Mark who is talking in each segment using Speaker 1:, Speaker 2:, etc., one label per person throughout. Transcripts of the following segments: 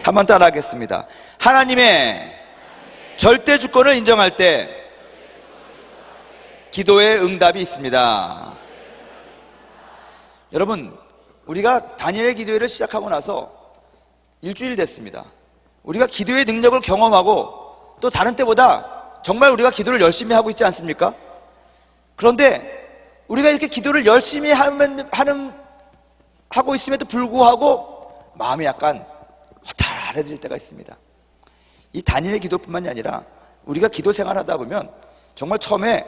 Speaker 1: 한번 따라하겠습니다. 하나님의 절대 주권을 인정할 때 기도의 응답이 있습니다. 여러분, 우리가 다니엘의 기도회를 시작하고 나서 일주일 됐습니다. 우리가 기도의 능력을 경험하고 또 다른 때보다 정말 우리가 기도를 열심히 하고 있지 않습니까? 그런데 우리가 이렇게 기도를 열심히 하고 있음에도 불구하고 마음이 약간 허탈해질 때가 있습니다. 이 다니엘의 기도뿐만이 아니라 우리가 기도 생활하다 보면 정말 처음에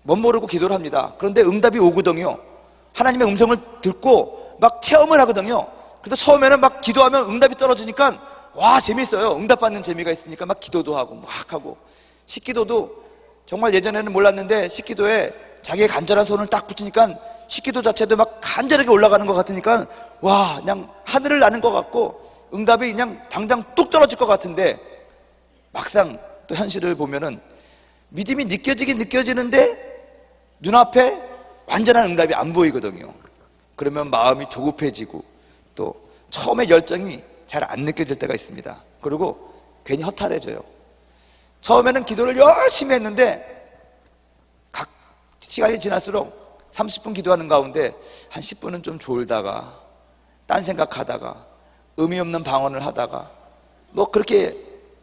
Speaker 1: 멋 모르고 기도를 합니다. 그런데 응답이 오거든요. 하나님의 음성을 듣고 막 체험을 하거든요. 그래서 처음에는 막 기도하면 응답이 떨어지니까 와, 재밌어요. 응답받는 재미가 있으니까 막 기도도 하고 막 하고, 식기도도 정말 예전에는 몰랐는데 식기도에 자기의 간절한 손을 딱 붙이니까 식기도 자체도 막 간절하게 올라가는 것 같으니까 와, 그냥 하늘을 나는 것 같고 응답이 그냥 당장 뚝 떨어질 것 같은데, 막상 또 현실을 보면은 믿음이 느껴지긴 느껴지는데 눈앞에 완전한 응답이 안 보이거든요. 그러면 마음이 조급해지고 또 처음에 열정이 잘 안 느껴질 때가 있습니다. 그리고 괜히 허탈해져요. 처음에는 기도를 열심히 했는데 각 시간이 지날수록 30분 기도하는 가운데 한 10분은 좀 졸다가 딴 생각하다가 의미 없는 방언을 하다가 뭐 그렇게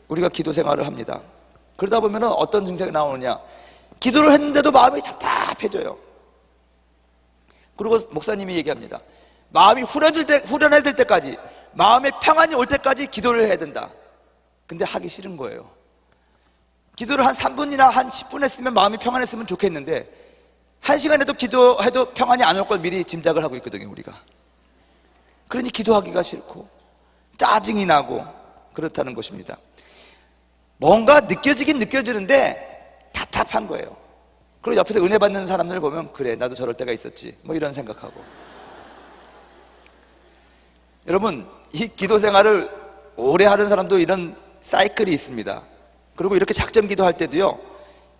Speaker 1: 우리가 기도 생활을 합니다. 그러다 보면 어떤 증세가 나오느냐, 기도를 했는데도 마음이 답답해져요. 그리고 목사님이 얘기합니다. 마음이 후련해질 때까지, 마음의 평안이 올 때까지 기도를 해야 된다. 근데 하기 싫은 거예요. 기도를 한 3분이나 한 10분 했으면 마음이 평안했으면 좋겠는데 1시간에도 기도해도 평안이 안 올 걸 미리 짐작을 하고 있거든요, 우리가. 그러니 기도하기가 싫고 짜증이 나고 그렇다는 것입니다. 뭔가 느껴지긴 느껴지는데 답답한 거예요. 그리고 옆에서 은혜 받는 사람들 보면 그래, 나도 저럴 때가 있었지, 뭐 이런 생각하고. 여러분, 이 기도 생활을 오래 하는 사람도 이런 사이클이 있습니다. 그리고 이렇게 작전 기도할 때도요,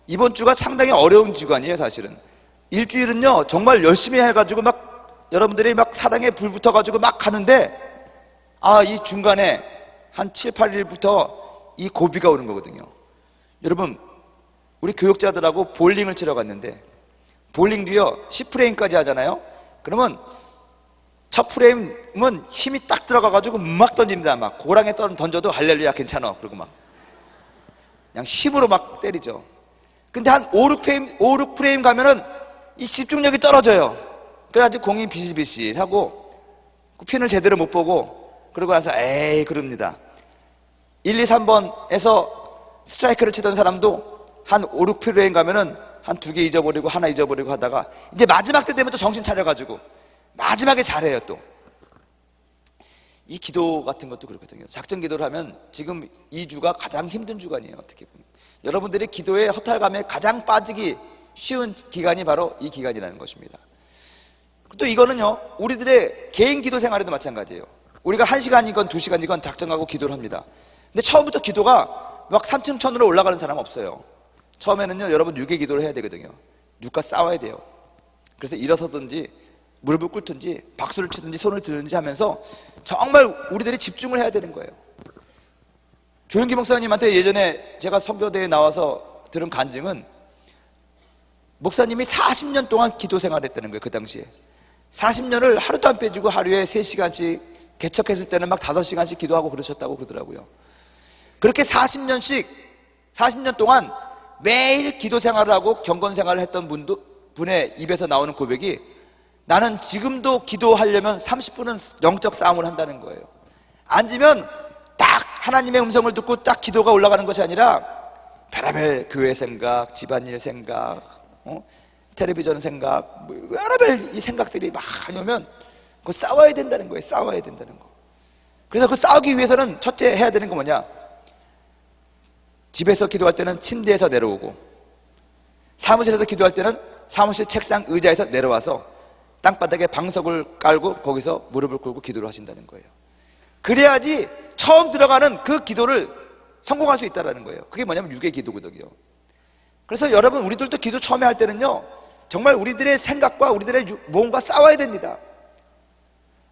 Speaker 1: 이번 주가 상당히 어려운 주간이에요. 사실은 일주일은요 정말 열심히 해가지고 막 여러분들이 막 사랑에 불 붙어가지고 막 하는데, 이 중간에 한 7, 8일부터 이 고비가 오는 거거든요. 여러분, 우리 교육자들하고 볼링을 치러 갔는데 볼링도요 10프레임까지 하잖아요. 그러면 첫 프레임은 힘이 딱 들어가가지고 막 던집니다. 막 고랑에 던져도 할렐루야 괜찮아, 그리고 막 그냥 힘으로 막 때리죠. 근데 한 5, 6프레임 가면은 이 집중력이 떨어져요. 그래가지고 공이 비실비실하고 핀을 제대로 못 보고, 그러고 나서 에이 그럽니다. 1, 2, 3번에서 스트라이크를 치던 사람도 한 5, 6프레임 가면은 한 2개 잊어버리고 하나 잊어버리고 하다가 이제 마지막 때 되면 또 정신 차려가지고 마지막에 잘해요. 또 이 기도 같은 것도 그렇거든요. 작전 기도를 하면 지금 이 주가 가장 힘든 주간이에요. 어떻게 보면 여러분들이 기도의 허탈감에 가장 빠지기 쉬운 기간이 바로 이 기간이라는 것입니다. 또 이거는요 우리들의 개인 기도 생활에도 마찬가지예요. 우리가 1시간이건 2시간이건 작정하고 기도를 합니다. 근데 처음부터 기도가 막 3층 천으로 올라가는 사람 없어요. 처음에는요 여러분 육의 기도를 해야 되거든요. 육과 싸워야 돼요. 그래서 일어서든지 무릎을 꿇든지 박수를 치든지 손을 들든지 하면서 정말 우리들이 집중을 해야 되는 거예요. 조영기 목사님한테 예전에 제가 선교대에 나와서 들은 간증은, 목사님이 40년 동안 기도 생활했다는 거예요. 그 당시에 40년을 하루도 안 빼주고 하루에 3시간씩, 개척했을 때는 막 5시간씩 기도하고 그러셨다고 그러더라고요. 그렇게 40년 동안 매일 기도 생활을 하고 경건 생활을 했던 분의 입에서 나오는 고백이, 나는 지금도 기도하려면 30분은 영적 싸움을 한다는 거예요. 앉으면 딱 하나님의 음성을 듣고 딱 기도가 올라가는 것이 아니라 별의별 교회 생각, 집안일 생각, 텔레비전 생각, 별의별 이 생각들이 많이 오면 그거 싸워야 된다는 거예요. 싸워야 된다는 거. 그래서 그 싸우기 위해서는 첫째 해야 되는 거 뭐냐, 집에서 기도할 때는 침대에서 내려오고, 사무실에서 기도할 때는 사무실 책상 의자에서 내려와서 땅바닥에 방석을 깔고 거기서 무릎을 꿇고 기도를 하신다는 거예요. 그래야지 처음 들어가는 그 기도를 성공할 수 있다는 거예요. 그게 뭐냐면 육의 기도거든요. 그래서 여러분, 우리들도 기도 처음에 할 때는요 정말 우리들의 생각과 우리들의 몸과 싸워야 됩니다.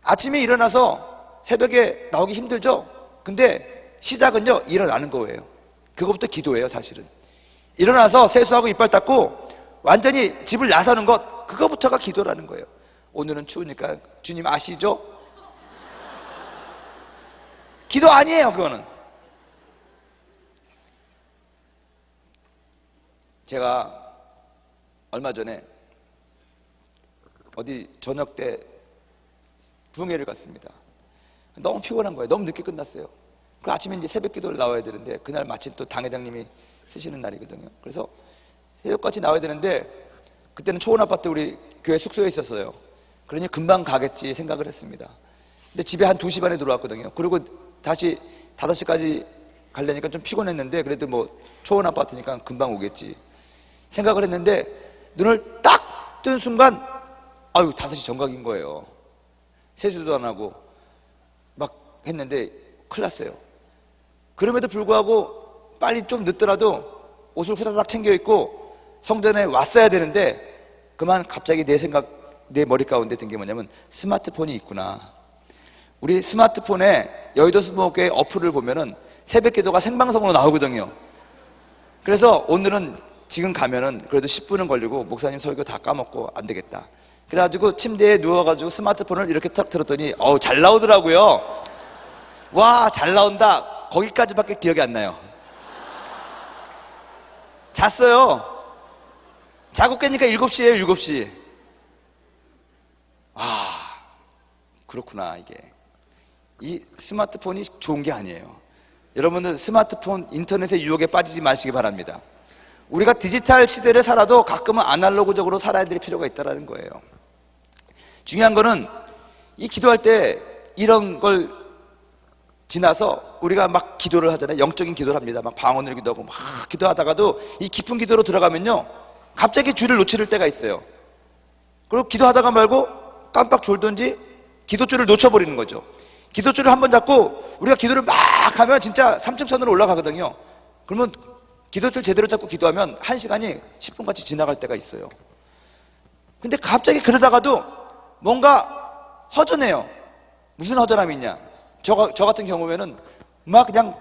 Speaker 1: 아침에 일어나서 새벽에 나오기 힘들죠? 근데 시작은요, 일어나는 거예요. 그것부터 기도예요, 사실은. 일어나서 세수하고 이빨 닦고 완전히 집을 나서는 것, 그거부터가 기도라는 거예요. 오늘은 추우니까 주님 아시죠? 기도 아니에요, 그거는. 제가 얼마 전에 어디 저녁 때 부흥회를 갔습니다. 너무 피곤한 거예요. 너무 늦게 끝났어요. 그리고 아침에 이제 새벽 기도를 나와야 되는데 그날 마침 또 당회장님이 쓰시는 날이거든요. 그래서 새벽같이 나와야 되는데 그때는 초원 아파트 우리 교회 숙소에 있었어요. 그러니 금방 가겠지 생각을 했습니다. 근데 집에 한 2시 반에 들어왔거든요. 그리고 다시 5시까지 가려니까 좀 피곤했는데 그래도 뭐 초원 아파트니까 금방 오겠지 생각을 했는데 눈을 딱 뜬 순간 아유 5시 정각인 거예요. 세수도 안 하고 막 했는데 큰일 났어요. 그럼에도 불구하고 빨리 좀 늦더라도 옷을 후다닥 챙겨 입고 성전에 왔어야 되는데 그만 갑자기 내 머리 가운데 든 게 뭐냐면 스마트폰이 있구나. 우리 스마트폰에 여의도 스모크의 어플을 보면은 새벽 기도가 생방송으로 나오거든요. 그래서 오늘은 지금 가면은 그래도 10분은 걸리고 목사님 설교 다 까먹고 안 되겠다. 그래가지고 침대에 누워가지고 스마트폰을 이렇게 탁 들었더니 잘 나오더라고요. 와, 잘 나온다. 거기까지밖에 기억이 안 나요. 잤어요. 자고 깨니까 7시예요, 7시. 그렇구나. 이게 이 스마트폰이 좋은 게 아니에요. 여러분들 스마트폰 인터넷의 유혹에 빠지지 마시기 바랍니다. 우리가 디지털 시대를 살아도 가끔은 아날로그적으로 살아야 될 필요가 있다는 거예요. 중요한 거는 이 기도할 때 이런 걸 지나서 우리가 막 기도를 하잖아요. 영적인 기도를 합니다. 막 방언을 기도하고 막 기도하다가도 이 깊은 기도로 들어가면요, 갑자기 줄을 놓칠 때가 있어요. 그리고 기도하다가 말고 깜빡 졸든지 기도줄을 놓쳐버리는 거죠. 기도줄을 한번 잡고 우리가 기도를 막 하면 진짜 3층 천으로 올라가거든요. 그러면 기도줄 제대로 잡고 기도하면 1시간이 10분같이 지나갈 때가 있어요. 근데 갑자기 그러다가도 뭔가 허전해요. 무슨 허전함이 있냐? 저 같은 경우에는 막 그냥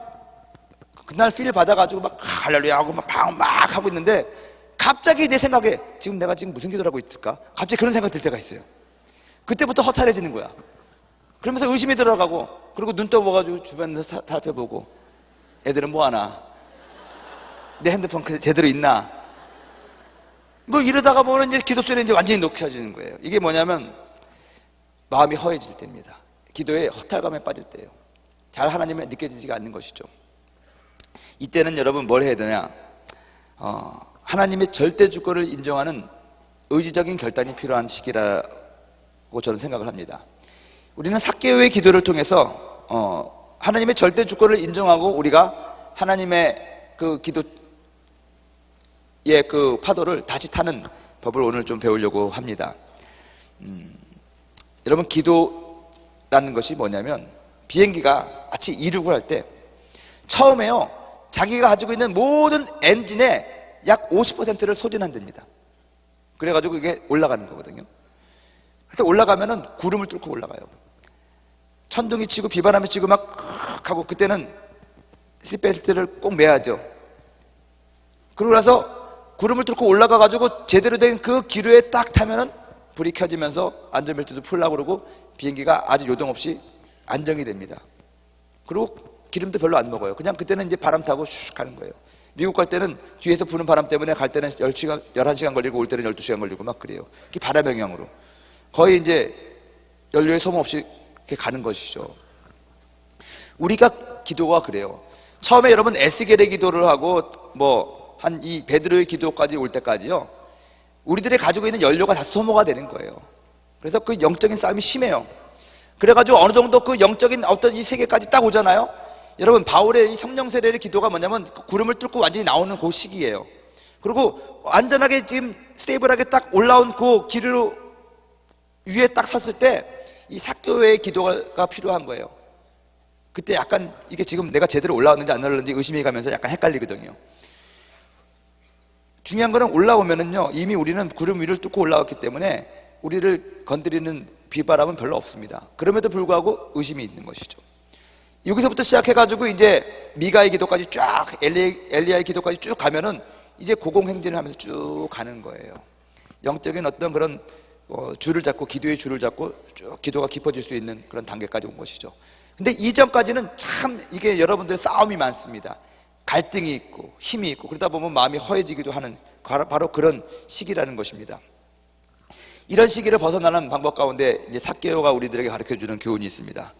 Speaker 1: 그날 필 받아가지고 막 할렐루야 하고 막 방언 막 하고 있는데 갑자기 내 생각에 지금 내가 무슨 기도를 하고 있을까? 갑자기 그런 생각이 들 때가 있어요. 그때부터 허탈해지는 거야. 그러면서 의심이 들어가고, 그리고 눈 떠보가지고 주변을 살펴보고, 애들은 뭐 하나? 내 핸드폰 제대로 있나? 뭐 이러다가 보면 이제 기도줄에 이제 완전히 녹혀지는 거예요. 이게 뭐냐면 마음이 허해질 때입니다. 기도에 허탈감에 빠질 때예요. 잘 하나님을 느껴지지가 않는 것이죠. 이때는 여러분 뭘 해야 되냐? 하나님의 절대 주권을 인정하는 의지적인 결단이 필요한 시기라고 저는 생각을 합니다. 우리는 삭개오의 기도를 통해서 하나님의 절대 주권을 인정하고 우리가 하나님의 그 기도의 그 파도를 다시 타는 법을 오늘 좀 배우려고 합니다. 여러분, 기도라는 것이 뭐냐면 비행기가 마치 이륙을 할 때 처음에요, 자기가 가지고 있는 모든 엔진의 약 50%를 소진한답니다. 그래가지고 이게 올라가는 거거든요. 그래서 올라가면은 구름을 뚫고 올라가요. 천둥이 치고 비바람이 치고 막 하고, 그때는 시트벨트를 꼭 매야죠. 그러고 나서 구름을 뚫고 올라가가지고 제대로 된 그 기류에 딱 타면은 불이 켜지면서 안전벨트도 풀라고 그러고 비행기가 아주 요동없이 안정이 됩니다. 그리고 기름도 별로 안 먹어요. 그냥 그때는 이제 바람 타고 슉 가는 거예요. 미국 갈 때는 뒤에서 부는 바람 때문에 갈 때는 11시간 걸리고 올 때는 12시간 걸리고 막 그래요. 그게 바람 영향으로. 거의 이제 연료에 소모 없이 이렇게 가는 것이죠. 우리가 기도가 그래요. 처음에 여러분 에스겔의 기도를 하고 뭐 한 이 베드로의 기도까지 올 때까지요, 우리들이 가지고 있는 연료가 다 소모가 되는 거예요. 그래서 그 영적인 싸움이 심해요. 그래가지고 어느 정도 그 영적인 어떤 이 세계까지 딱 오잖아요. 여러분, 바울의 이 성령 세례의 기도가 뭐냐면 그 구름을 뚫고 완전히 나오는 그 시기예요. 그리고 안전하게 지금 스테이블하게 딱 올라온 그 기류 위에 딱 섰을 때 이 삭개오의 기도가 필요한 거예요. 그때 약간 이게 지금 내가 제대로 올라왔는지 안 올라왔는지 의심이 가면서 약간 헷갈리거든요. 중요한 거는 올라오면은요, 이미 우리는 구름 위를 뚫고 올라왔기 때문에 우리를 건드리는 비바람은 별로 없습니다. 그럼에도 불구하고 의심이 있는 것이죠. 여기서부터 시작해가지고 이제 미가의 기도까지 쫙, 엘리야의 기도까지 쭉 가면은 이제 고공행진을 하면서 쭉 가는 거예요. 영적인 어떤 그런 줄을 잡고, 기도의 줄을 잡고 쭉 기도가 깊어질 수 있는 그런 단계까지 온 것이죠. 근데 이전까지는 참 이게 여러분들의 싸움이 많습니다. 갈등이 있고 힘이 있고, 그러다 보면 마음이 허해지기도 하는 바로 그런 시기라는 것입니다. 이런 시기를 벗어나는 방법 가운데 이제 삭개오가 우리들에게 가르쳐주는 교훈이 있습니다.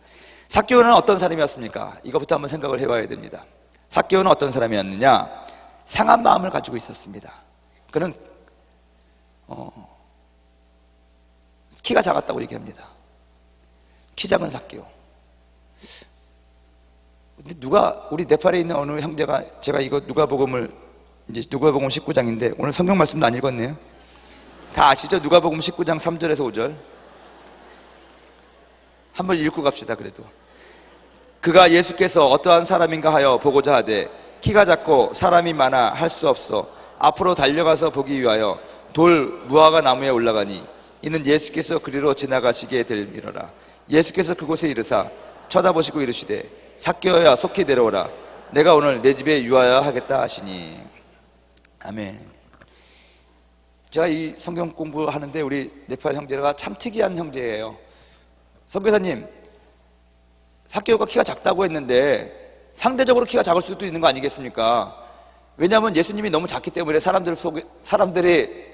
Speaker 1: 삭개오는 어떤 사람이었습니까? 이것부터 한번 생각을 해봐야 됩니다. 삭개오는 어떤 사람이었느냐? 상한 마음을 가지고 있었습니다. 그는 키가 작았다고 얘기합니다. 키 작은 삭개오. 근데 우리 네팔에 있는 어느 형제가, 제가 이거 누가복음을, 이제 누가복음 19장인데 오늘 성경 말씀도 안 읽었네요. 다 아시죠? 누가복음 19장 3절에서 5절 한번 읽고 갑시다. 그래도 그가 예수께서 어떠한 사람인가 하여 보고자 하되 키가 작고 사람이 많아 할 수 없어 앞으로 달려가서 보기 위하여 돌 무화과 나무에 올라가니 이는 예수께서 그리로 지나가시게 될미러라. 예수께서 그곳에 이르사 쳐다보시고 이르시되 삭개오야 속히 내려오라. 내가 오늘 내 집에 유하여 하겠다 하시니. 아멘. 제가 이 성경 공부하는데 우리 네팔 형제가 참 특이한 형제예요. 선교사님, 삭개오가 키가 작다고 했는데 상대적으로 키가 작을 수도 있는 거 아니겠습니까? 왜냐하면 예수님이 너무 작기 때문에 사람들이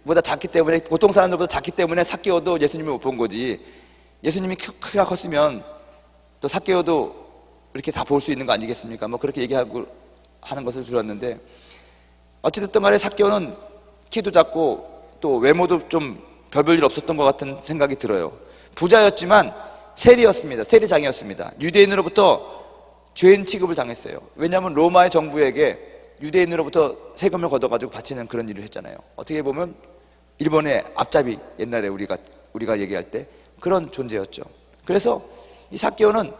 Speaker 1: 보다 작기 때문에, 보통 사람들보다 작기 때문에 삭개오도 예수님을 못 본 거지. 예수님이 키가 컸으면 또 삭개오도 이렇게 다 볼 수 있는 거 아니겠습니까? 뭐 그렇게 얘기하고 하는 것을 들었는데, 어찌됐든 간에 삭개오는 키도 작고 또 외모도 좀 별볼일 없었던 것 같은 생각이 들어요. 부자였지만 세리였습니다. 세리장이었습니다. 유대인으로부터 죄인 취급을 당했어요. 왜냐하면 로마의 정부에게 유대인으로부터 세금을 걷어가지고 바치는 그런 일을 했잖아요. 어떻게 보면 일본의 앞잡이, 옛날에 우리가 얘기할 때 그런 존재였죠. 그래서 이 삭개오는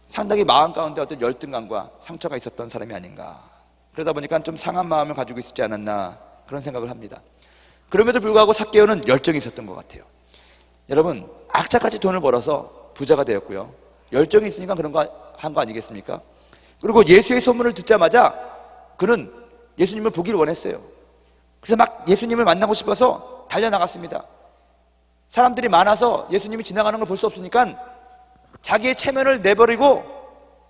Speaker 1: 상당히 마음 가운데 어떤 열등감과 상처가 있었던 사람이 아닌가. 그러다 보니까 좀 상한 마음을 가지고 있지 않았나, 그런 생각을 합니다. 그럼에도 불구하고 삭개오는 열정이 있었던 것 같아요. 여러분, 악착같이 돈을 벌어서 부자가 되었고요, 열정이 있으니까 그런 거 한 거 아니겠습니까? 그리고 예수의 소문을 듣자마자 그는 예수님을 보기를 원했어요. 그래서 막 예수님을 만나고 싶어서 달려나갔습니다. 사람들이 많아서 예수님이 지나가는 걸 볼 수 없으니까 자기의 체면을 내버리고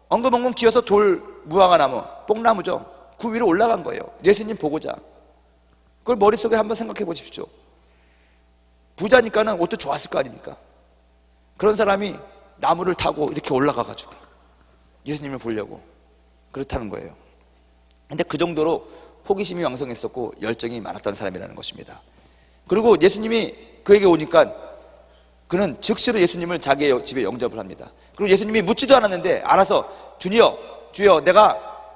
Speaker 1: 엉금엉금 기어서 돌 무화과 나무, 뽕나무죠, 그 위로 올라간 거예요. 예수님 보고자. 그걸 머릿속에 한번 생각해 보십시오. 부자니까는 옷도 좋았을 거 아닙니까? 그런 사람이 나무를 타고 이렇게 올라가가지고 예수님을 보려고 그렇다는 거예요. 근데 그 정도로 호기심이 왕성했었고 열정이 많았던 사람이라는 것입니다. 그리고 예수님이 그에게 오니까 그는 즉시로 예수님을 자기의 집에 영접을 합니다. 그리고 예수님이 묻지도 않았는데 알아서 주여 내가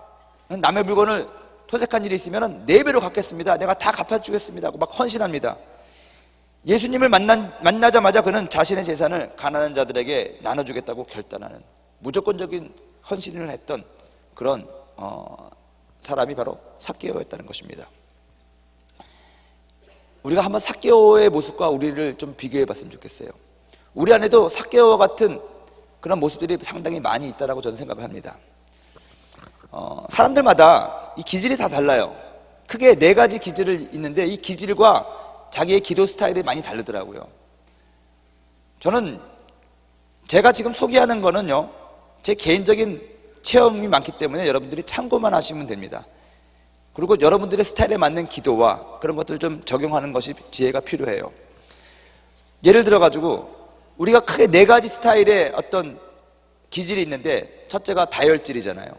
Speaker 1: 남의 물건을 토색한 일이 있으면 4배로 갚겠습니다. 내가 다 갚아주겠습니다 하고 막 헌신합니다. 예수님을 만나자마자 그는 자신의 재산을 가난한 자들에게 나눠주겠다고 결단하는 무조건적인 헌신을 했던 그런 사람이 바로 삭개오였다는 것입니다. 우리가 한번 삭개오의 모습과 우리를 좀 비교해 봤으면 좋겠어요. 우리 안에도 삭개오와 같은 그런 모습들이 상당히 많이 있다고 저는 생각을 합니다. 사람들마다 이 기질이 다 달라요. 크게 4가지 기질이 있는데 이 기질과 자기의 기도 스타일이 많이 다르더라고요. 저는 제가 지금 소개하는 거는요, 제 개인적인 체험이 많기 때문에 여러분들이 참고만 하시면 됩니다. 그리고 여러분들의 스타일에 맞는 기도와 그런 것들을 좀 적용하는 것이 지혜가 필요해요. 예를 들어 가지고 우리가 크게 4가지 스타일의 어떤 기질이 있는데, 첫째가 다혈질이잖아요.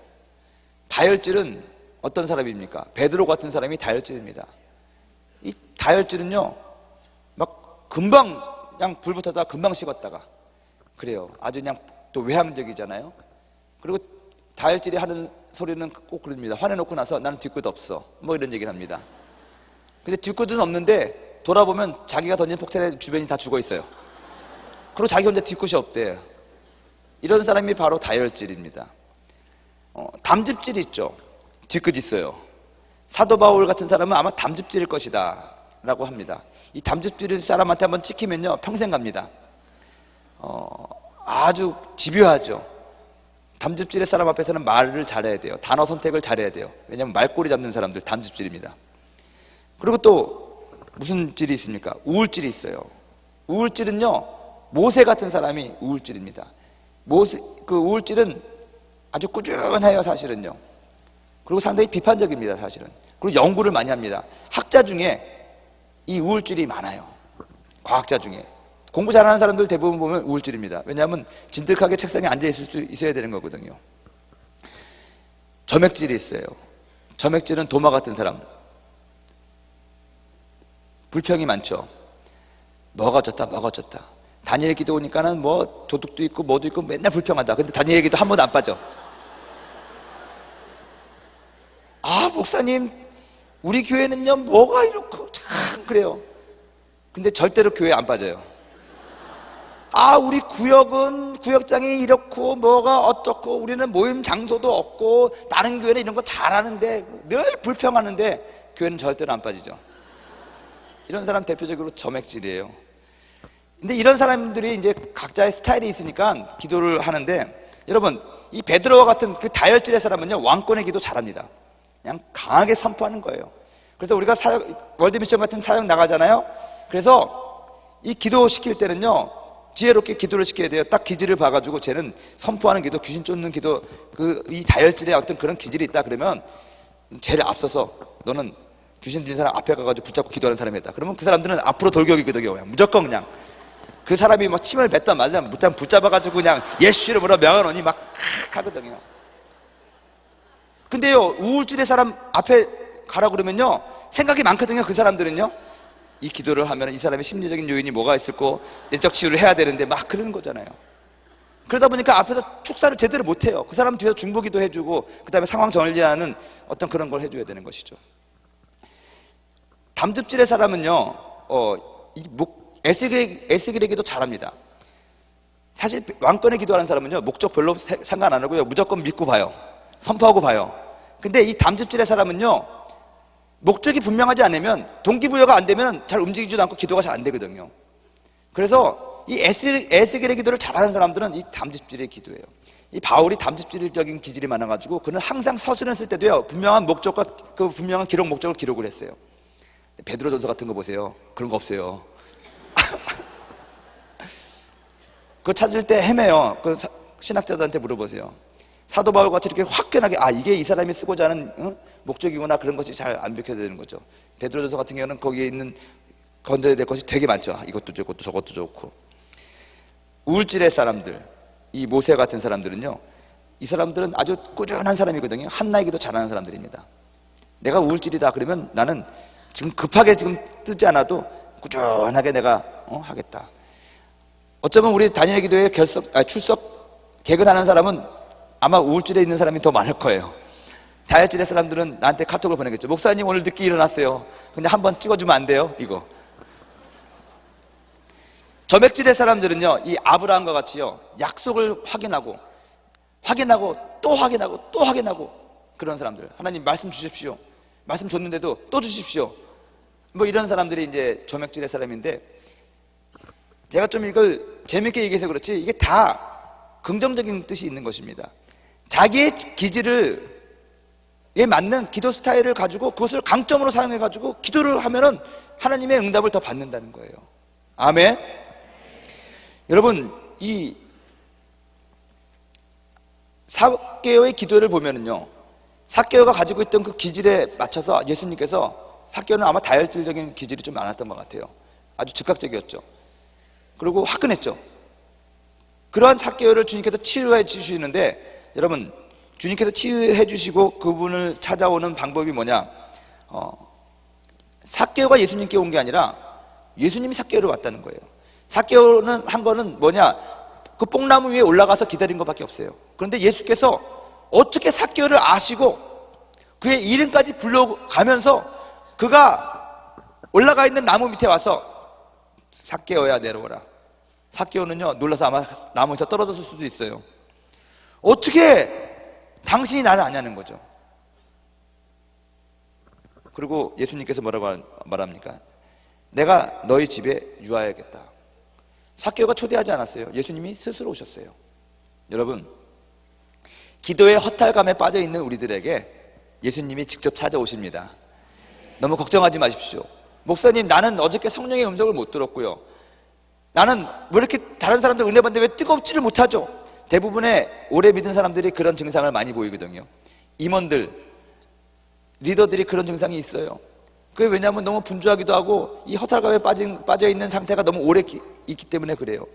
Speaker 1: 다혈질은 어떤 사람입니까? 베드로 같은 사람이 다혈질입니다. 이 다혈질은요, 막 금방 그냥 불 붙었다가 금방 식었다가 그래요. 아주 그냥 또 외향적이잖아요. 그리고 다혈질이 하는 소리는 꼭 그럽니다. 화내놓고 나서 나는 뒤끝 없어, 뭐 이런 얘기를 합니다. 근데 뒤끝은 없는데 돌아보면 자기가 던진 폭탄에 주변이 다 죽어 있어요. 그리고 자기 혼자 뒤끝이 없대요. 이런 사람이 바로 다혈질입니다. 담즙질이 있죠. 뒤끝 있어요. 사도 바울 같은 사람은 아마 담즙질일 것이다 라고 합니다. 이 담즙질일 사람한테 한번 찍히면요 평생 갑니다. 아주 집요하죠. 담즙질의 사람 앞에서는 말을 잘해야 돼요. 단어 선택을 잘해야 돼요. 왜냐하면 말꼬리 잡는 사람들 담즙질입니다. 그리고 또 무슨 질이 있습니까? 우울질이 있어요. 우울질은요, 모세 같은 사람이 우울질입니다. 그 우울질은 아주 꾸준해요, 사실은요. 그리고 상당히 비판적입니다, 사실은. 그리고 연구를 많이 합니다. 학자 중에 이 우울질이 많아요. 과학자 중에. 공부 잘하는 사람들 대부분 보면 우울질입니다. 왜냐하면 진득하게 책상에 앉아 있을 수 있어야 되는 거거든요. 점액질이 있어요. 점액질은 도마 같은 사람. 불평이 많죠. 뭐가 어쩌다 뭐가 어쩌다. 다니엘 기도 오니까는 뭐 도둑도 있고 뭐도 있고 맨날 불평한다. 근데 다니엘 기도 한 번도 안 빠져. 아, 목사님, 우리 교회는요 뭐가 이렇고 참 그래요. 근데 절대로 교회 안 빠져요. 아, 우리 구역은 구역장이 이렇고 뭐가 어떻고 우리는 모임 장소도 없고 다른 교회는 이런 거 잘하는데 늘 불평하는데 교회는 절대로 안 빠지죠. 이런 사람 대표적으로 점액질이에요. 근데 이런 사람들이 이제 각자의 스타일이 있으니까 기도를 하는데, 여러분, 이 베드로와 같은 그 다혈질의 사람은요 왕권의 기도 잘합니다. 그냥 강하게 선포하는 거예요. 그래서 우리가 월드미션 같은 사역 나가잖아요. 그래서 이 기도 시킬 때는요 지혜롭게 기도를 시켜야 돼요. 딱 기질을 봐가지고 쟤는 선포하는 기도, 귀신 쫓는 기도, 이 다혈질의 어떤 그런 기질이 있다 그러면 쟤를 앞서서 너는 귀신 들린 사람 앞에 가가지고 붙잡고 기도하는 사람이다. 그러면 그 사람들은 앞으로 돌격이거든요. 그냥 무조건 그냥 그 사람이 뭐 침을 뱉다 말다 못하면 붙잡아가지고 그냥 예수 이름으로 명하노니 막 하거든요. 근데요 우울질의 사람 앞에 가라 그러면요 생각이 많거든요. 그 사람들은요 이 기도를 하면 이 사람의 심리적인 요인이 뭐가 있을 거 내적 치유를 해야 되는데 막 그러는 거잖아요. 그러다 보니까 앞에서 축사를 제대로 못해요. 그 사람 뒤에서 중보기도 해주고 그 다음에 상황 정리하는 어떤 그런 걸 해줘야 되는 것이죠. 담즙질의 사람은요 에스겔의 기도 잘합니다. 사실 왕권의 기도하는 사람은요 목적 별로 상관 안 하고요 무조건 믿고 봐요. 선포하고 봐요. 근데 이 담즙질의 사람은요 목적이 분명하지 않으면, 동기부여가 안 되면 잘 움직이지도 않고 기도가 잘 안 되거든요. 그래서 이 에스겔의 기도를 잘하는 사람들은 이 담즙질의 기도예요. 이 바울이 담즙질적인 기질이 많아가지고 그는 항상 서신을 쓸 때도요 분명한 목적과 그 분명한 기록 목적을 기록을 했어요. 베드로전서 같은 거 보세요. 그런 거 없어요. 그거 찾을 때 헤매요. 그 신학자들한테 물어보세요. 사도 바울같이 이렇게 화끈하게 이게 이 사람이 쓰고자 하는 목적이구나, 그런 것이 잘 안 밝혀지는 거죠. 베드로전서 같은 경우는 거기에 있는 건져야 될 것이 되게 많죠. 이것도 좋고 저것도 좋고. 우울질의 사람들, 이 모세 같은 사람들은요 이 사람들은 아주 꾸준한 사람이거든요. 한나이기도 잘하는 사람들입니다. 내가 우울질이다 그러면 나는 지금 급하게 지금 뜨지 않아도 꾸준하게 내가 하겠다. 어쩌면 우리 다니엘 기도에 출석 개근하는 사람은 아마 우울질에 있는 사람이 더 많을 거예요. 다혈질의 사람들은 나한테 카톡을 보내겠죠. 목사님 오늘 늦게 일어났어요. 근데 한번 찍어주면 안 돼요? 이거. 점액질의 사람들은요 이 아브라함과 같이요 약속을 확인하고 또 확인하고 그런 사람들. 하나님 말씀 주십시오. 말씀 줬는데도 또 주십시오. 뭐 이런 사람들이 이제 점액질의 사람인데, 제가 좀 이걸 재밌게 얘기해서 그렇지 이게 다 긍정적인 뜻이 있는 것입니다. 자기의 기질을 에 맞는 기도 스타일을 가지고 그것을 강점으로 사용해 가지고 기도를 하면은 하나님의 응답을 더 받는다는 거예요. 아멘. 여러분, 이 삭개오의 기도를 보면은요 삭개오가 가지고 있던 그 기질에 맞춰서 예수님께서, 삭개오는 아마 다혈질적인 기질이 좀 많았던 것 같아요. 아주 즉각적이었죠. 그리고 화끈했죠. 그러한 삭개오를 주님께서 치유해 주시는데, 여러분 주님께서 치유해 주시고 그분을 찾아오는 방법이 뭐냐, 삭개오가 예수님께 온 게 아니라 예수님이 삭개오로 왔다는 거예요. 삭개오는 한 거는 뭐냐, 그 뽕나무 위에 올라가서 기다린 것밖에 없어요. 그런데 예수께서 어떻게 삭개오를 아시고 그의 이름까지 불러가면서 그가 올라가 있는 나무 밑에 와서 삭개오야 내려오라. 삭개오는요 놀라서 아마 나무에서 떨어졌을 수도 있어요. 어떻게 당신이 나를 아냐는 거죠. 그리고 예수님께서 뭐라고 말합니까? 내가 너희 집에 유하여야겠다. 삭개오가 초대하지 않았어요. 예수님이 스스로 오셨어요. 여러분, 기도의 허탈감에 빠져 있는 우리들에게 예수님이 직접 찾아오십니다. 너무 걱정하지 마십시오. 목사님, 나는 어저께 성령의 음성을 못 들었고요. 나는 왜 이렇게 다른 사람들 은혜 받는데 왜 뜨겁지를 못하죠? 대부분의 오래 믿은 사람들이 그런 증상을 많이 보이거든요. 임원들, 리더들이 그런 증상이 있어요. 그게 왜냐하면 너무 분주하기도 하고 이 허탈감에 빠져 있는 상태가 너무 오래 있기 때문에 그래요.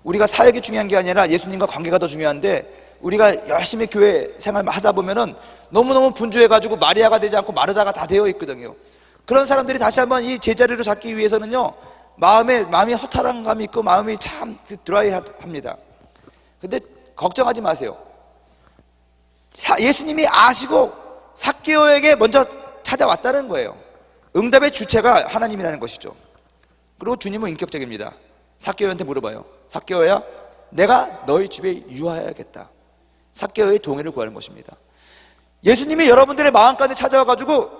Speaker 1: 우리가 사역이 중요한 게 아니라 예수님과 관계가 더 중요한데, 우리가 열심히 교회 생활 하다 보면은 너무너무 분주해가지고 마리아가 되지 않고 마르다가 다 되어 있거든요. 그런 사람들이 다시 한번 이 제자리로 잡기 위해서는요, 마음이 허탈한 감이 있고 마음이 참 드라이합니다. 근데 걱정하지 마세요. 예수님이 아시고 삭개오에게 먼저 찾아왔다는 거예요. 응답의 주체가 하나님이라는 것이죠. 그리고 주님은 인격적입니다. 삭개오한테 물어봐요. 삭개오야, 내가 너희 집에 유하여야겠다. 삭개오의 동의를 구하는 것입니다. 예수님이 여러분들의 마음까지 찾아와가지고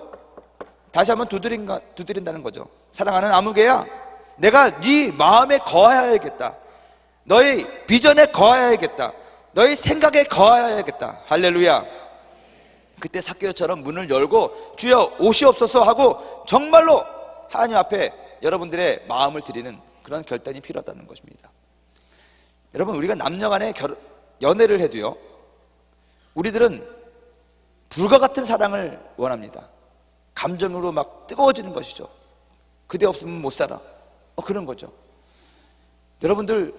Speaker 1: 다시 한번 두드린다는 거죠. 사랑하는 아무개야, 내가 네 마음에 거하여야겠다. 너희 비전에 거하여야겠다. 너희 생각에 거하여야겠다. 할렐루야. 그때 삭개오처럼 문을 열고 주여 오시옵소서 하고 정말로 하나님 앞에 여러분들의 마음을 드리는 그런 결단이 필요하다는 것입니다. 여러분, 우리가 남녀간에 연애를 해도요, 우리들은 불과 같은 사랑을 원합니다. 감정으로 막 뜨거워지는 것이죠. 그대 없으면 못 살아. 그런 거죠. 여러분들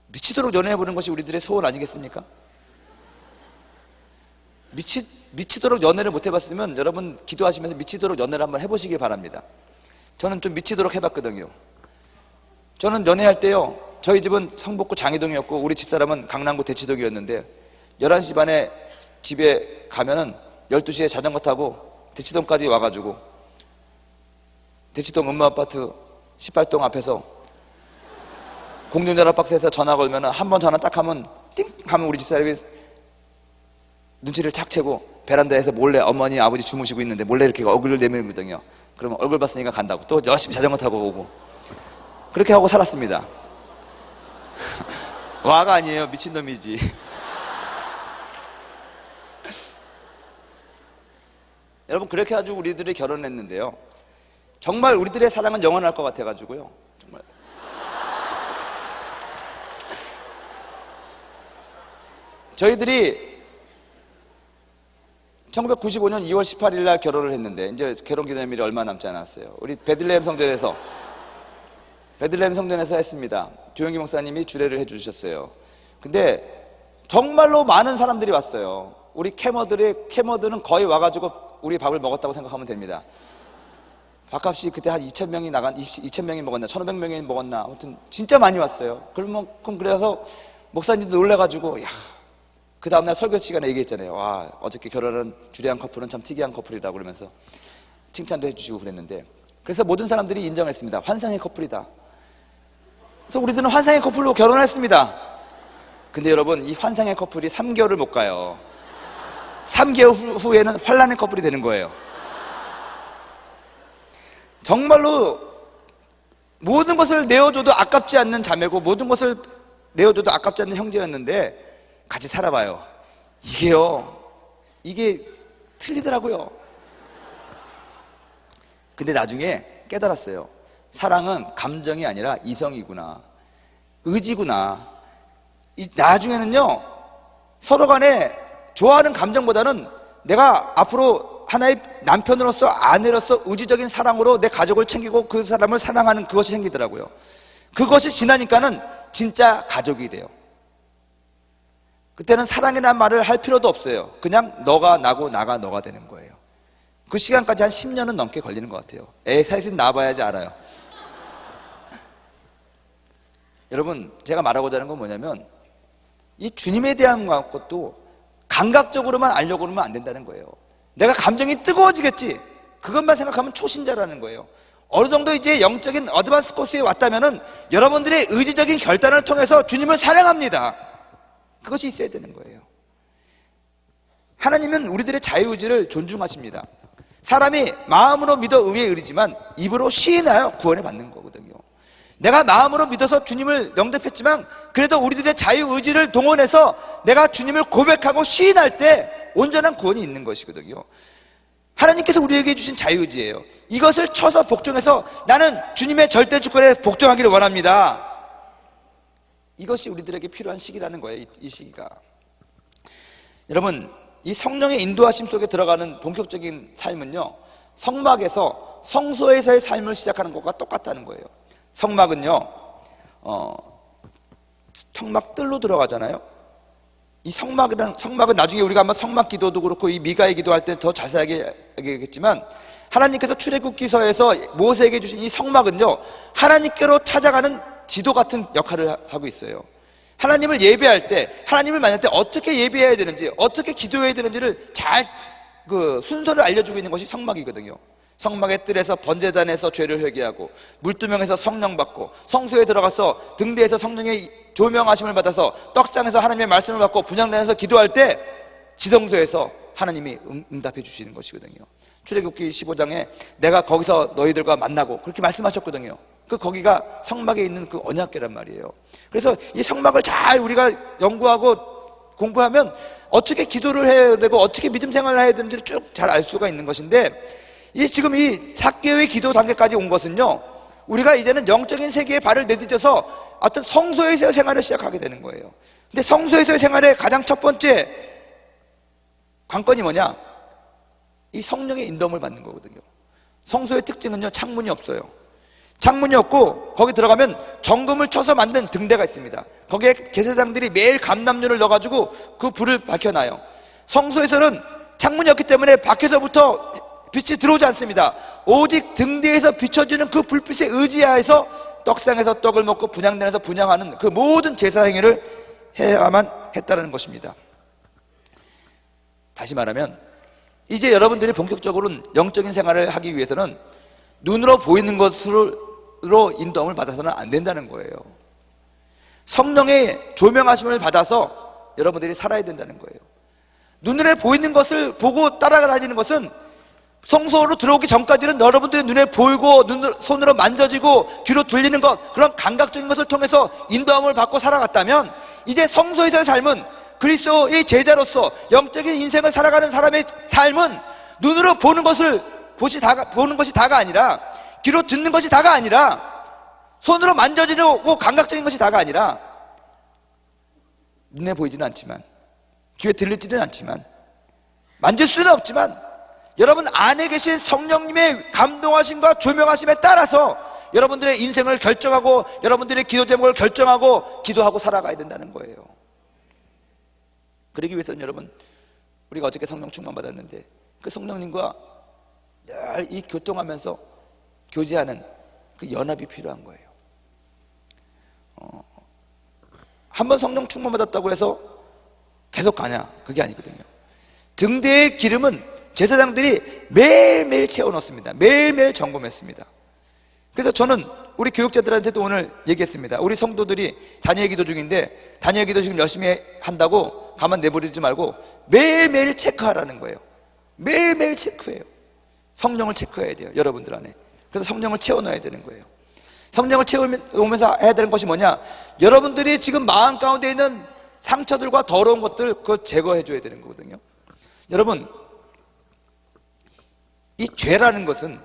Speaker 1: 미치도록 연애해보는 것이 우리들의 소원 아니겠습니까? 미치도록 연애를 못 해봤으면 여러분 기도하시면서 미치도록 연애를 한번 해보시기 바랍니다. 저는 좀 미치도록 해봤거든요. 저는 연애할 때요, 저희 집은 성북구 장희동이었고 우리 집사람은 강남구 대치동이었는데 11시 반에 집에 가면은 12시에 자전거 타고 대치동까지 와가지고 대치동 음마아파트 18동 앞에서 공중전화박스에서 전화 걸면은 한 번 전화 딱 하면 띵 하면 우리 집사람이 눈치를 착 채고 베란다에서 몰래 어머니 아버지 주무시고 있는데 몰래 이렇게 얼굴을 내밀거든요. 그러면 얼굴 봤으니까 간다고 또 열심히 자전거 타고 오고 그렇게 하고 살았습니다. 와가 아니에요. 미친놈이지. 여러분, 그렇게 해가지고 우리들이 결혼했는데요, 정말 우리들의 사랑은 영원할 것 같아가지고요, 정말 저희들이 1995년 2월 18일 날 결혼을 했는데 이제 결혼기념일이 얼마 남지 않았어요. 우리 베들레헴 성전에서 했습니다. 조영기 목사님이 주례를 해주셨어요. 근데 정말로 많은 사람들이 왔어요. 우리 캐머들은 거의 와가지고 우리 밥을 먹었다고 생각하면 됩니다. 밥값이 그때 한 2,000명이 먹었나 1,500명이 먹었나 아무튼 진짜 많이 왔어요. 그래서 목사님도 놀래가지고, 야, 그 다음날 설교 시간에 얘기했잖아요. 와, 어저께 결혼한 주례한 커플은 참 특이한 커플이라고 그러면서 칭찬도 해주시고 그랬는데, 그래서 모든 사람들이 인정했습니다. 환상의 커플이다. 그래서 우리들은 환상의 커플로 결혼했습니다. 근데 여러분, 이 환상의 커플이 3개월을 못 가요. 3개월 후에는 환란의 커플이 되는 거예요. 정말로 모든 것을 내어줘도 아깝지 않는 자매고 모든 것을 내어줘도 아깝지 않는 형제였는데 같이 살아봐요. 이게 틀리더라고요. 근데 나중에 깨달았어요. 사랑은 감정이 아니라 이성이구나, 의지구나. 나중에는요, 서로 간에 좋아하는 감정보다는 내가 앞으로 하나의 남편으로서 아내로서 의지적인 사랑으로 내 가족을 챙기고 그 사람을 사랑하는 그것이 생기더라고요. 그것이 지나니까는 진짜 가족이 돼요. 그때는 사랑이라는 말을 할 필요도 없어요. 그냥 너가 나고 나가 너가 되는 거예요. 그 시간까지 한 10년은 넘게 걸리는 것 같아요. 셋은 낳아봐야지 알아요. 여러분, 제가 말하고자 하는 건 뭐냐면 이 주님에 대한 것도 감각적으로만 알려고 그러면 안 된다는 거예요. 내가 감정이 뜨거워지겠지, 그것만 생각하면 초신자라는 거예요. 어느 정도 이제 영적인 어드밴스 코스에 왔다면은 여러분들의 의지적인 결단을 통해서 주님을 사랑합니다. 그것이 있어야 되는 거예요. 하나님은 우리들의 자유의지를 존중하십니다. 사람이 마음으로 믿어 의에 이르지만 입으로 시인하여 구원을 받는 거거든요. 내가 마음으로 믿어서 주님을 영접했지만 그래도 우리들의 자유의지를 동원해서 내가 주님을 고백하고 시인할 때 온전한 구원이 있는 것이거든요. 하나님께서 우리에게 주신 자유의지예요. 이것을 쳐서 복종해서 나는 주님의 절대 주권에 복종하기를 원합니다. 이것이 우리들에게 필요한 시기라는 거예요. 이 시기가. 여러분, 이 성령의 인도하심 속에 들어가는 본격적인 삶은요, 성막에서 성소에서의 삶을 시작하는 것과 똑같다는 거예요. 성막은요, 성막 뜰로 들어가잖아요. 이 성막은 나중에 우리가 한번 성막 기도도 그렇고 이 미가의 기도할 때 더 자세하게 얘기하겠지만, 하나님께서 출애굽기서에서 모세에게 주신 이 성막은요, 하나님께로 찾아가는 지도 같은 역할을 하고 있어요. 하나님을 예배할 때, 하나님을 만날 때 어떻게 예배해야 되는지, 어떻게 기도해야 되는지를 잘 순서를 알려주고 있는 것이 성막이거든요. 성막의 뜰에서 번제단에서 죄를 회개하고, 물두멍에서 성령 받고, 성소에 들어가서 등대에서 성령의 조명하심을 받아서 떡상에서 하나님의 말씀을 받고, 분향단에서 기도할 때 지성소에서 하나님이 응답해 주시는 것이거든요. 출애굽기 15장에 내가 거기서 너희들과 만나고 그렇게 말씀하셨거든요. 거기가 성막에 있는 그 언약궤란 말이에요. 그래서 이 성막을 잘 우리가 연구하고 공부하면 어떻게 기도를 해야 되고 어떻게 믿음 생활을 해야 되는지를 쭉 잘 알 수가 있는 것인데, 지금 이 삭개오의 기도 단계까지 온 것은요, 우리가 이제는 영적인 세계에 발을 내딛어서 어떤 성소에서의 생활을 시작하게 되는 거예요. 근데 성소에서의 생활의 가장 첫 번째 관건이 뭐냐? 이 성령의 인도함을 받는 거거든요. 성소의 특징은요, 창문이 없어요. 창문이 없고 거기 들어가면 정금을 쳐서 만든 등대가 있습니다. 거기에 제사장들이 매일 감람류를 넣어가지고 그 불을 밝혀놔요. 성소에서는 창문이 없기 때문에 밖에서부터 빛이 들어오지 않습니다. 오직 등대에서 비춰지는 그 불빛에 의지하여서 떡상에서 떡을 먹고 분향단에서 분향하는 그 모든 제사 행위를 해야만 했다는 것입니다. 다시 말하면 이제 여러분들이 본격적으로는 영적인 생활을 하기 위해서는 눈으로 보이는 것으로 인도함을 받아서는 안 된다는 거예요. 성령의 조명하심을 받아서 여러분들이 살아야 된다는 거예요. 눈에 보이는 것을 보고 따라다니는 것은 성소로 들어오기 전까지는 여러분들의 눈에 보이고 손으로 만져지고 귀로 들리는 것, 그런 감각적인 것을 통해서 인도함을 받고 살아갔다면, 이제 성소에서의 삶은 그리스도의 제자로서 영적인 인생을 살아가는 사람의 삶은 눈으로 보는 것이 다가 아니라, 귀로 듣는 것이 다가 아니라, 손으로 만져지고 감각적인 것이 다가 아니라, 눈에 보이지는 않지만, 귀에 들리지는 않지만, 만질 수는 없지만 여러분 안에 계신 성령님의 감동하심과 조명하심에 따라서 여러분들의 인생을 결정하고 여러분들의 기도 제목을 결정하고 기도하고 살아가야 된다는 거예요. 그러기 위해서는 여러분, 우리가 어저께 성령 충만 받았는데 그 성령님과 늘 이 교통하면서 교제하는 그 연합이 필요한 거예요. 한번 성령 충만 받았다고 해서 계속 가냐? 그게 아니거든요. 등대의 기름은 제사장들이 매일매일 채워넣습니다. 매일매일 점검했습니다. 그래서 저는 우리 교육자들한테도 오늘 얘기했습니다. 우리 성도들이 다니엘 기도 중인데 다니엘 기도 지금 열심히 한다고 가만 내버리지 말고 매일매일 체크하라는 거예요. 매일매일 체크해요. 성령을 체크해야 돼요, 여러분들 안에. 그래서 성령을 채워넣어야 되는 거예요. 성령을 채우면서 해야 되는 것이 뭐냐? 여러분들이 지금 마음 가운데 있는 상처들과 더러운 것들, 그거 제거해 줘야 되는 거거든요. 여러분, 이 죄라는 것은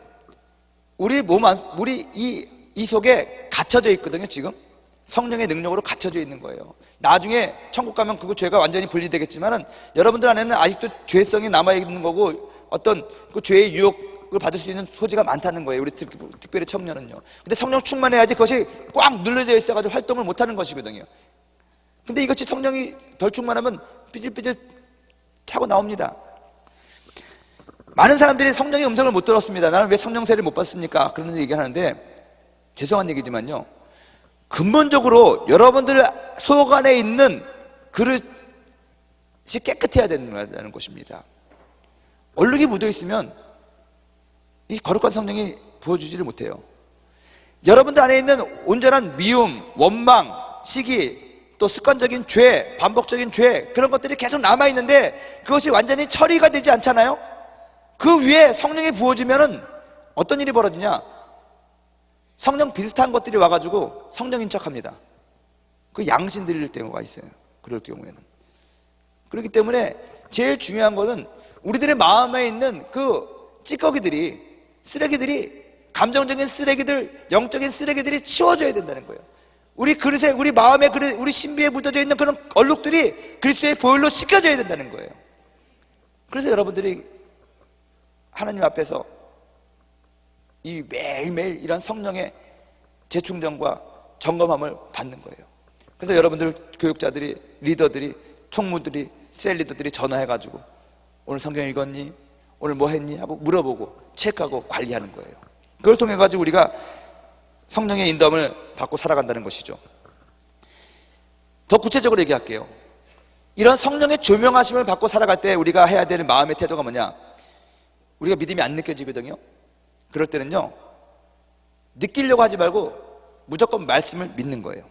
Speaker 1: 우리 이 속에 갇혀져 있거든요. 지금 성령의 능력으로 갇혀져 있는 거예요. 나중에 천국 가면 그 죄가 완전히 분리되겠지만은 여러분들 안에는 아직도 죄성이 남아 있는 거고 어떤 그 죄의 유혹을 받을 수 있는 소지가 많다는 거예요. 우리 특별히 청년은요. 근데 성령 충만해야지 그것이 꽉 눌러져 있어가지고 활동을 못하는 것이거든요. 근데 이것이 성령이 덜 충만하면 삐질삐질 차고 나옵니다. 많은 사람들이 성령의 음성을 못 들었습니다. 나는 왜 성령세를 못 받습니까? 그런 얘기를 하는데, 죄송한 얘기지만요, 근본적으로 여러분들 속 안에 있는 그릇이 깨끗해야 된다는 것입니다. 얼룩이 묻어 있으면 이 거룩한 성령이 부어주지를 못해요. 여러분들 안에 있는 온전한 미움, 원망, 시기, 또 습관적인 죄, 반복적인 죄, 그런 것들이 계속 남아있는데 그것이 완전히 처리가 되지 않잖아요? 그 위에 성령이 부어지면은 어떤 일이 벌어지냐? 성령 비슷한 것들이 와가지고 성령인 척합니다. 그 양신 들릴 경우가 있어요. 그럴 경우에는. 그렇기 때문에 제일 중요한 것은 우리들의 마음에 있는 그 찌꺼기들이, 쓰레기들이, 감정적인 쓰레기들, 영적인 쓰레기들이 치워져야 된다는 거예요. 우리 그릇에, 우리 마음에, 우리 신비에 묻어져 있는 그런 얼룩들이 그리스도의 보혈로 씻겨져야 된다는 거예요. 그래서 여러분들이 하나님 앞에서 이 매일매일 이런 성령의 재충전과 점검함을 받는 거예요. 그래서 여러분들 교육자들이, 리더들이, 총무들이, 셀 리더들이 전화해가지고 오늘 성경 읽었니? 오늘 뭐 했니? 하고 물어보고 체크하고 관리하는 거예요. 그걸 통해 가지고 우리가 성령의 인도함을 받고 살아간다는 것이죠. 더 구체적으로 얘기할게요. 이런 성령의 조명하심을 받고 살아갈 때 우리가 해야 되는 마음의 태도가 뭐냐? 우리가 믿음이 안 느껴지거든요. 그럴 때는요, 느끼려고 하지 말고 무조건 말씀을 믿는 거예요.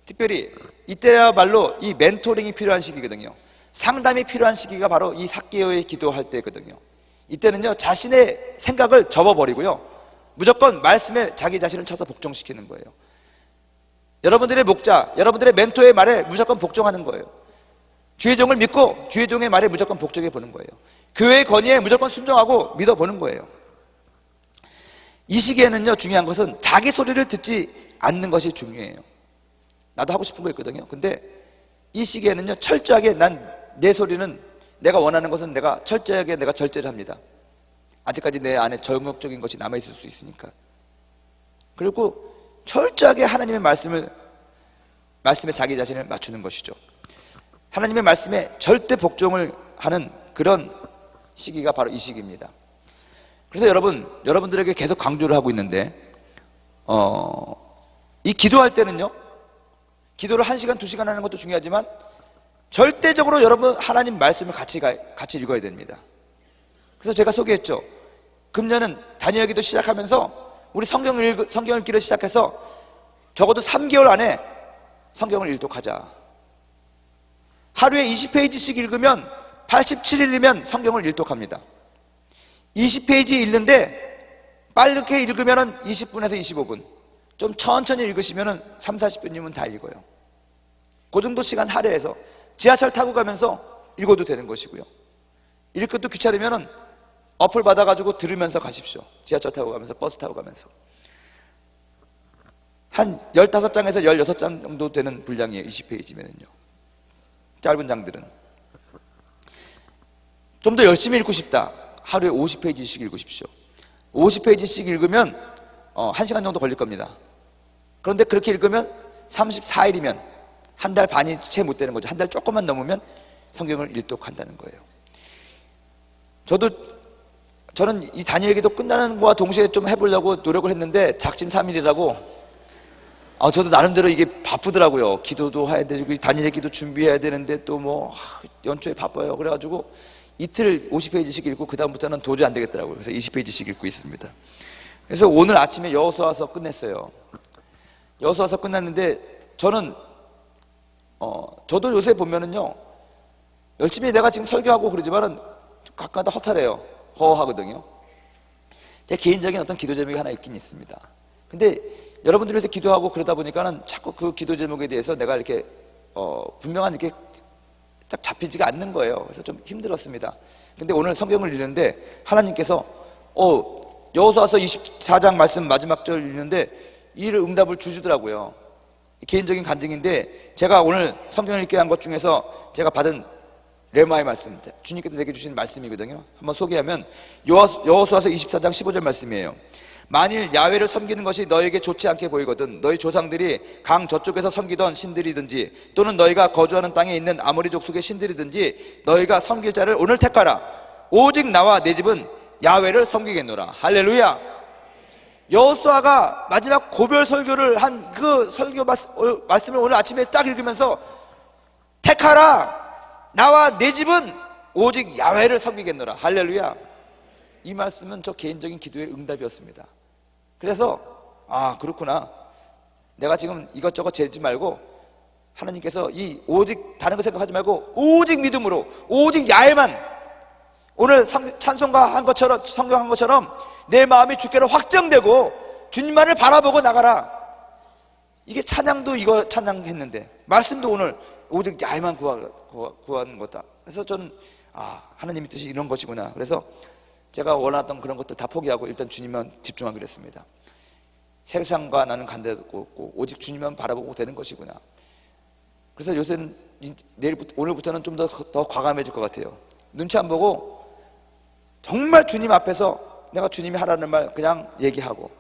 Speaker 1: 특별히 이때야말로 이 멘토링이 필요한 시기거든요. 상담이 필요한 시기가 바로 이 삭개오의 기도할 때거든요. 이때는요, 자신의 생각을 접어버리고요, 무조건 말씀에 자기 자신을 쳐서 복종시키는 거예요. 여러분들의 목자, 여러분들의 멘토의 말에 무조건 복종하는 거예요. 주의 종을 믿고 주의 종의 말에 무조건 복종해 보는 거예요. 교회의 건의에 무조건 순종하고 믿어보는 거예요. 이 시기에는요, 중요한 것은 자기 소리를 듣지 않는 것이 중요해요. 나도 하고 싶은 거 있거든요. 근데 이 시기에는요, 철저하게 내 소리는, 내가 원하는 것은 내가 철저하게 내가 절제를 합니다. 아직까지 내 안에 정욕적인 것이 남아있을 수 있으니까. 그리고 철저하게 하나님의 말씀에 자기 자신을 맞추는 것이죠. 하나님의 말씀에 절대 복종을 하는 그런 시기가 바로 이 시기입니다. 그래서 여러분들에게 계속 강조를 하고 있는데, 이 기도할 때는요, 기도를 1시간, 2시간 하는 것도 중요하지만 절대적으로 여러분 하나님 말씀을 같이 읽어야 됩니다. 그래서 제가 소개했죠. 금년은 다니엘 기도 시작하면서 우리 성경 읽기를 시작해서 적어도 3개월 안에 성경을 읽도록하자. 하루에 20페이지씩 읽으면 87일이면 성경을 읽도록합니다. 20페이지 읽는데 빠르게 읽으면 20분에서 25분, 좀 천천히 읽으시면 3, 40분이면 다 읽어요. 그 정도 시간 할애해서 지하철 타고 가면서 읽어도 되는 것이고요. 읽을 것도 귀찮으면 어플 받아가지고 들으면서 가십시오. 지하철 타고 가면서, 버스 타고 가면서. 한 15장에서 16장 정도 되는 분량이에요. 20페이지면은요. 짧은 장들은. 좀 더 열심히 읽고 싶다. 하루에 50페이지씩 읽으십시오. 50페이지씩 읽으면 1시간 정도 걸릴 겁니다. 그런데 그렇게 읽으면 34일이면 한 달 반이 채 못 되는 거죠. 한 달 조금만 넘으면 성경을 읽도록한다는 거예요. 저는 이 다니엘 기도 끝나는 거와 동시에 좀 해보려고 노력을 했는데 작심삼일이라고, 저도 나름대로 이게 바쁘더라고요. 기도도 해야 되고 다니엘 기도 준비해야 되는데 또 뭐 연초에 바빠요. 그래가지고 이틀 50페이지씩 읽고 그 다음부터는 도저히 안 되겠더라고요. 그래서 20페이지씩 읽고 있습니다. 그래서 오늘 아침에 여호수아서 끝냈어요. 여호수아서 끝났는데 저도 요새 보면은요, 열심히 내가 지금 설교하고 그러지만은 가끔가다 허탈해요. 허하거든요. 제 개인적인 어떤 기도 제목이 하나 있긴 있습니다. 근데 여러분들이 위해서 기도하고 그러다 보니까는 자꾸 그 기도 제목에 대해서 내가 이렇게 분명한 이렇게 딱 잡히지가 않는 거예요. 그래서 좀 힘들었습니다. 근데 오늘 성경을 읽는데 하나님께서 여호수아서 24장 말씀 마지막 절 읽는데 이 응답을 주시더라고요. 개인적인 간증인데, 제가 오늘 성경을 읽게 한 것 중에서 제가 받은 레마의 말씀, 주님께서 내게 주신 말씀이거든요. 한번 소개하면 여호수아서 24장 15절 말씀이에요. 만일 야훼를 섬기는 것이 너에게 좋지 않게 보이거든 너희 조상들이 강 저쪽에서 섬기던 신들이든지 또는 너희가 거주하는 땅에 있는 아모리 족속의 신들이든지 너희가 섬길 자를 오늘 택하라. 오직 나와 내 집은 야훼를 섬기겠노라. 할렐루야. 여호수아가 마지막 고별 설교를 한 그 설교 말씀을 오늘 아침에 딱 읽으면서 택하라. 나와 내 집은 오직 야훼를 섬기겠노라. 할렐루야. 이 말씀은 저 개인적인 기도의 응답이었습니다. 그래서 그렇구나. 내가 지금 이것저것 재지 말고 하나님께서 이 오직 다른 거 생각하지 말고 오직 믿음으로 오직 야훼만, 오늘 찬송가 한 것처럼, 성경한 것처럼 내 마음이 주께로 확정되고 주님만을 바라보고 나가라. 이게 찬양도 이거 찬양했는데 말씀도 오늘 오직 야만 구하는 거다. 그래서 저는 하나님의 뜻이 이런 것이구나. 그래서 제가 원하던 그런 것들 다 포기하고 일단 주님만 집중하기로 했습니다. 세상과 나는 간데도 없고 오직 주님만 바라보고 되는 것이구나. 그래서 요새는 오늘부터는 좀 더 과감해질 것 같아요. 눈치 안 보고 정말 주님 앞에서 내가 주님이 하라는 말 그냥 얘기하고,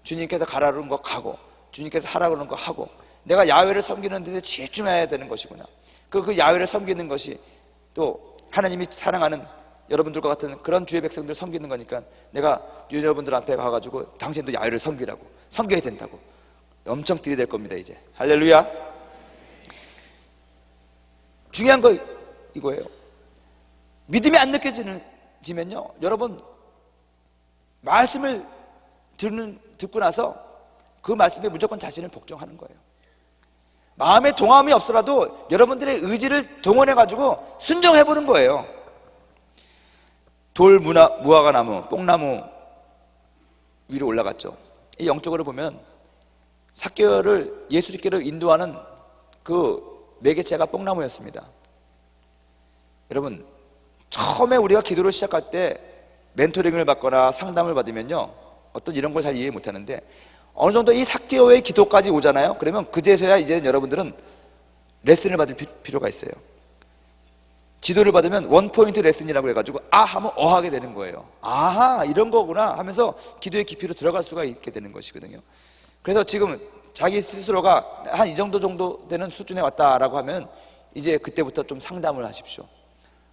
Speaker 1: 주님께서 가라는 거 가고, 주님께서 하라고 하는 거 하고, 내가 야훼를 섬기는 데 집중해야 되는 것이구나. 그 야훼를 섬기는 것이 또 하나님이 사랑하는 여러분들과 같은 그런 주의 백성들 섬기는 거니까 내가 여러분들 앞에 가가지고 당신도 야훼를 섬기라고, 섬겨야 된다고 엄청 들이댈 겁니다. 이제 할렐루야. 중요한 거 이거예요. 믿음이 안 느껴지면요, 여러분 말씀을 듣고 나서 그 말씀에 무조건 자신을 복종하는 거예요. 마음에 동함이 없더라도 여러분들의 의지를 동원해가지고 순종해보는 거예요. 무화과 나무, 뽕나무 위로 올라갔죠. 이 영적으로 보면 삭개오를 예수께로 인도하는 그 매개체가 뽕나무였습니다. 여러분, 처음에 우리가 기도를 시작할 때 멘토링을 받거나 상담을 받으면요, 어떤 이런 걸 잘 이해 못하는데 어느 정도 이 삭개오의 기도까지 오잖아요. 그러면 그제서야 이제 여러분들은 레슨을 받을 필요가 있어요. 지도를 받으면 원포인트 레슨이라고 해가지고 하면 하게 되는 거예요. 아하, 이런 거구나 하면서 기도의 깊이로 들어갈 수가 있게 되는 것이거든요. 그래서 지금 자기 스스로가 한 이 정도 되는 수준에 왔다라고 하면 이제 그때부터 좀 상담을 하십시오.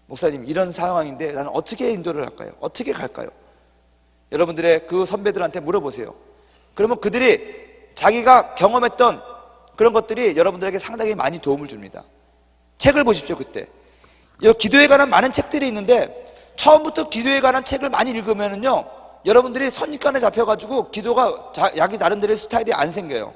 Speaker 1: 목사님, 이런 상황인데 나는 어떻게 인도를 할까요? 어떻게 갈까요? 여러분들의 그 선배들한테 물어보세요. 그러면 그들이 자기가 경험했던 그런 것들이 여러분들에게 상당히 많이 도움을 줍니다. 책을 보십시오. 그때 기도에 관한 많은 책들이 있는데 처음부터 기도에 관한 책을 많이 읽으면은요, 여러분들이 선입관에 잡혀가지고 기도가 자기 나름대로의 스타일이 안 생겨요.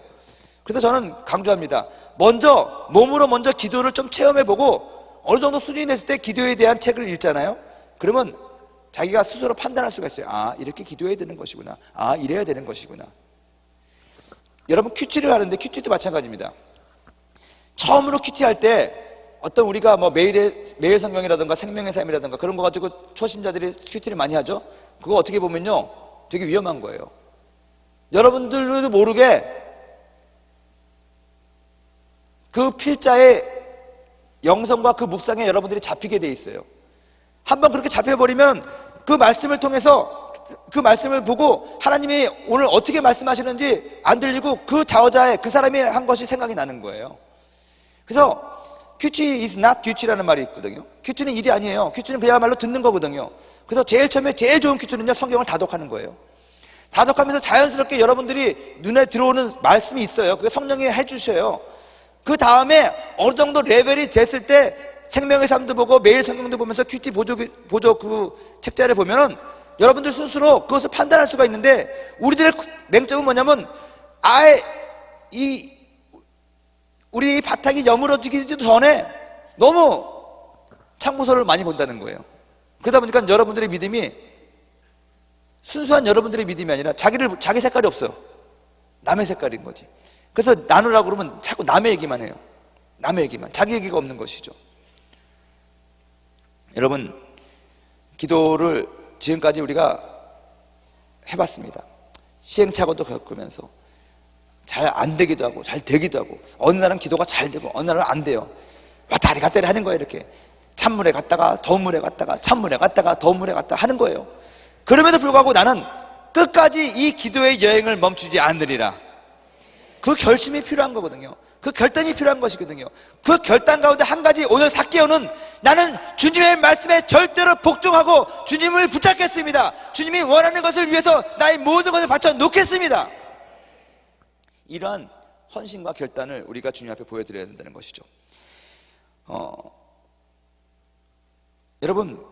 Speaker 1: 그래서 저는 강조합니다. 몸으로 먼저 기도를 좀 체험해보고 어느 정도 수준이 됐을 때 기도에 대한 책을 읽잖아요. 그러면 자기가 스스로 판단할 수가 있어요. 이렇게 기도해야 되는 것이구나. 이래야 되는 것이구나. 여러분, 큐티를 하는데 큐티도 마찬가지입니다. 처음으로 큐티 할 때 어떤 우리가 매일 성경이라든가 생명의 삶이라든가 그런 거 가지고 초신자들이 큐티를 많이 하죠. 그거 어떻게 보면요, 되게 위험한 거예요. 여러분들도 모르게 그 필자의 영성과 그 묵상에 여러분들이 잡히게 돼 있어요. 한번 그렇게 잡혀버리면 그 말씀을 통해서 그 말씀을 보고 하나님이 오늘 어떻게 말씀하시는지 안 들리고 그 자어자의 그 사람이 한 것이 생각이 나는 거예요. 그래서 큐티 is not duty라는 말이 있거든요. 큐티는 일이 아니에요. 큐티는 그야말로 듣는 거거든요. 그래서 제일 처음에 제일 좋은 큐티는요, 성경을 다독하는 거예요. 다독하면서 자연스럽게 여러분들이 눈에 들어오는 말씀이 있어요. 그게 성령이 해주셔요. 그 다음에 어느 정도 레벨이 됐을 때 생명의 삶도 보고 매일 성경도 보면서 큐티 보조 그 책자를 보면은 여러분들 스스로 그것을 판단할 수가 있는데, 우리들의 맹점은 뭐냐면 우리 바탕이 여물어지기도 전에 너무 참고서를 많이 본다는 거예요. 그러다 보니까 여러분들의 믿음이 순수한 여러분들의 믿음이 아니라 자기 색깔이 없어요. 남의 색깔인 거지. 그래서 나누려고 그러면 자꾸 남의 얘기만 해요. 남의 얘기만. 자기 얘기가 없는 것이죠. 여러분, 기도를 지금까지 우리가 해봤습니다. 시행착오도 겪으면서 잘 안 되기도 하고 잘 되기도 하고, 어느 날은 기도가 잘 되고 어느 날은 안 돼요. 왔다리 갔다리 하는 거예요. 이렇게 찬물에 갔다가 더운 물에 갔다가 찬물에 갔다가 더운 물에 갔다가 하는 거예요. 그럼에도 불구하고 나는 끝까지 이 기도의 여행을 멈추지 않으리라. 그 결심이 필요한 거거든요. 그 결단이 필요한 것이거든요. 그 결단 가운데 한 가지, 오늘 삭개오는 나는 주님의 말씀에 절대로 복종하고 주님을 붙잡겠습니다. 주님이 원하는 것을 위해서 나의 모든 것을 바쳐 놓겠습니다. 이러한 헌신과 결단을 우리가 주님 앞에 보여드려야 된다는 것이죠. 여러분,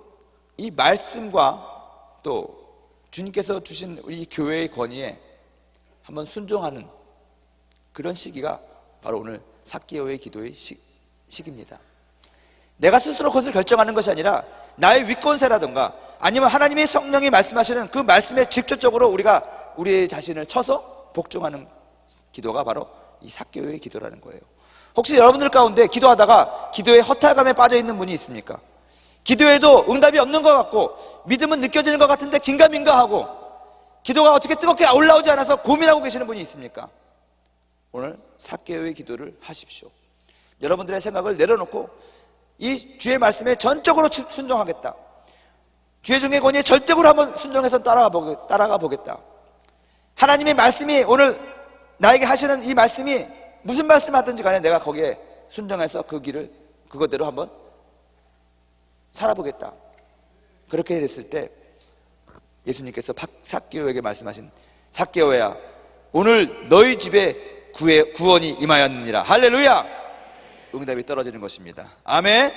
Speaker 1: 이 말씀과 또 주님께서 주신 우리 교회의 권위에 한번 순종하는 그런 시기가 바로 오늘 삭개오의 기도의 시기입니다. 내가 스스로 그것을 결정하는 것이 아니라 나의 윗권세라든가 아니면 하나님의 성령이 말씀하시는 그 말씀에 직접적으로 우리가 우리의 자신을 쳐서 복종하는 기도가 바로 이 삭개오의 기도라는 거예요. 혹시 여러분들 가운데 기도하다가 기도에 허탈감에 빠져 있는 분이 있습니까? 기도에도 응답이 없는 것 같고 믿음은 느껴지는 것 같은데 긴가민가하고 기도가 어떻게 뜨겁게 올라오지 않아서 고민하고 계시는 분이 있습니까? 오늘 삭개오의 기도를 하십시오. 여러분들의 생각을 내려놓고 이 주의 말씀에 전적으로 순종하겠다. 주의 종의 권위에 절대적으로 한번 순종해서 따라가 보겠다. 하나님의 말씀이 오늘 나에게 하시는 이 말씀이 무슨 말씀을 하든지 간에 내가 거기에 순종해서 그 길을 그거대로 한번 살아보겠다. 그렇게 됐을 때 예수님께서 삭개오에게 말씀하신 삭개오야 오늘 너희 집에 구원이 임하였느니라. 할렐루야. 응답이 떨어지는 것입니다. 아멘.